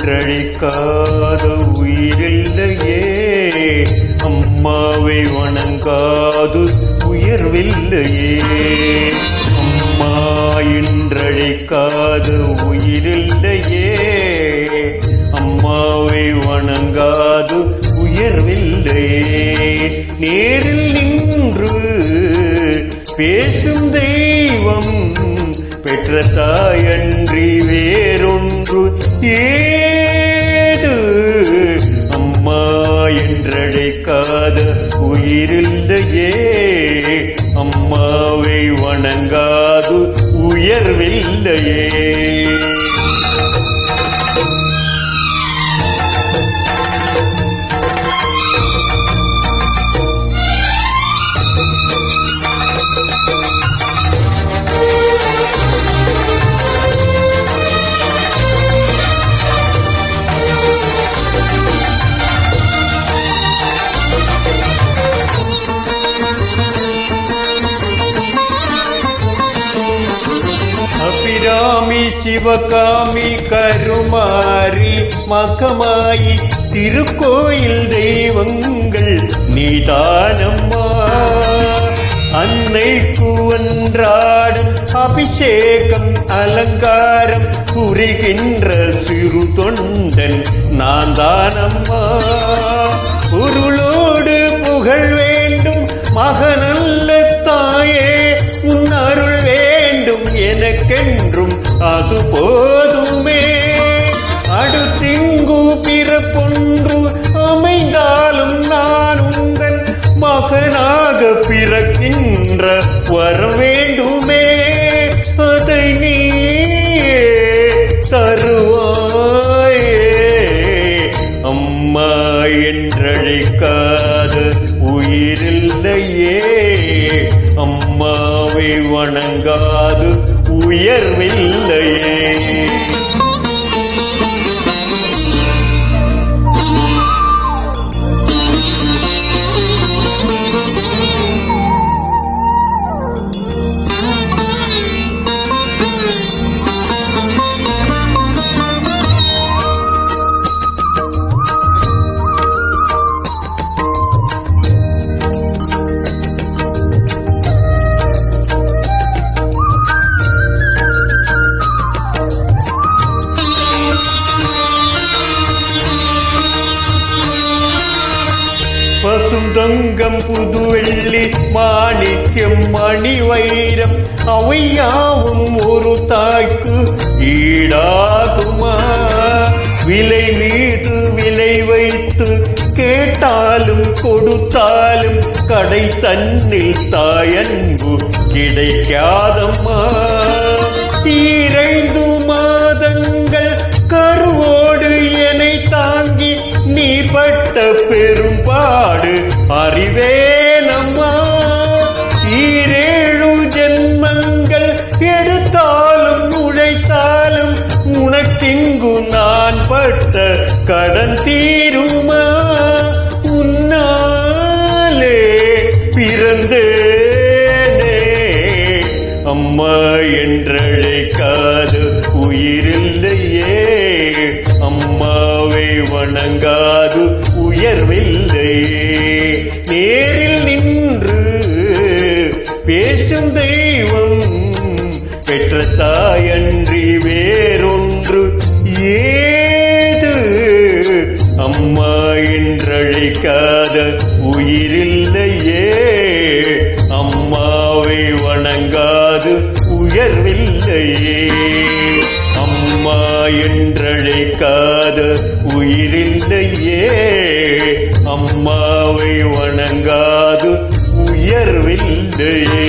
என்றழைக்காத உயிரில்லையே, அம்மாவை வணங்காது உயர்வில்லையே. அம்மா என்றழைக்காத உயிரில்லையே, அம்மாவை வணங்காது உயர்வில்லையே. நேரில் நின்று பேசும் தெய்வம் பெற்ற தாயன்றி வேறொன்று ஏது. அம்மா என்றழைக்காத உயிரில்லையே, அம்மாவை வணங்காது உயர்வில்லையே. அபிராமி சிவகாமி கருமாரி மகமாயி திருக்கோயில் தெய்வங்கள் நீதானம்மா. அன்னைக்கு ஒன்றாடும் அபிஷேகம் அலங்காரம் புரிகின்ற சிறு தொண்டன் நான் தானம்மா. பொருளோடு புகழ் வேண்டும் மகனல்ல தாயே, உன் அருள் வேண்டும் எனக்கென்றும் அது போதுமே. அடுத்திங்கு பிறப்பொன்று அமைந்தாலும் நான் உங்கள் மகனாக பிறக்கின்ற வரம் வேண்டுமே. அதை நீயே தருவாயே. அம்மா என்றழைக்காத உயிரில்லையே, அம்மாவை வணங்காது உயர்வில்லையே. பசுந்தங்கம் புதுவெள்ளி மாணிக்கம் மணி வைரம் அவையாவும் ஒரு தாய்க்கு ஈடாகுமா. விலை மீது விலை வைத்து கேட்டாலும் கொடுத்தாலும் கடை தன்னில் தாயன்பு கிடைக்காதம்மா. 2 மாதங்கள் கருவோடு என்னை தாங்கி நீ பட்ட பெரும்பாடு அறிவேனம்மா. 7 ஜென்மங்கள் எடுத்தாலும் உழைத்தாலும் உனக்கிங்கு நான் பட்ட கடன் தீருமா. உன்னாலே பிறந்தேனே, அம்மா என்றழைக்காத உயிரில்லையே, அம்மாவை வணங்காது உயர்வில்லையே. நேரில் நின்று பேசும் தெய்வம் பெற்ற தாயன்றி வேறொன்று ஏது. அம்மா என்றழைக்காத உயிரில்லையே, அம்மாவை வணங்காது உயர்வில்லையே. அம்மா என்றழைக்காத உயிரில்லையே, அம்மாவை வணங்காது உயர்வில்லையே.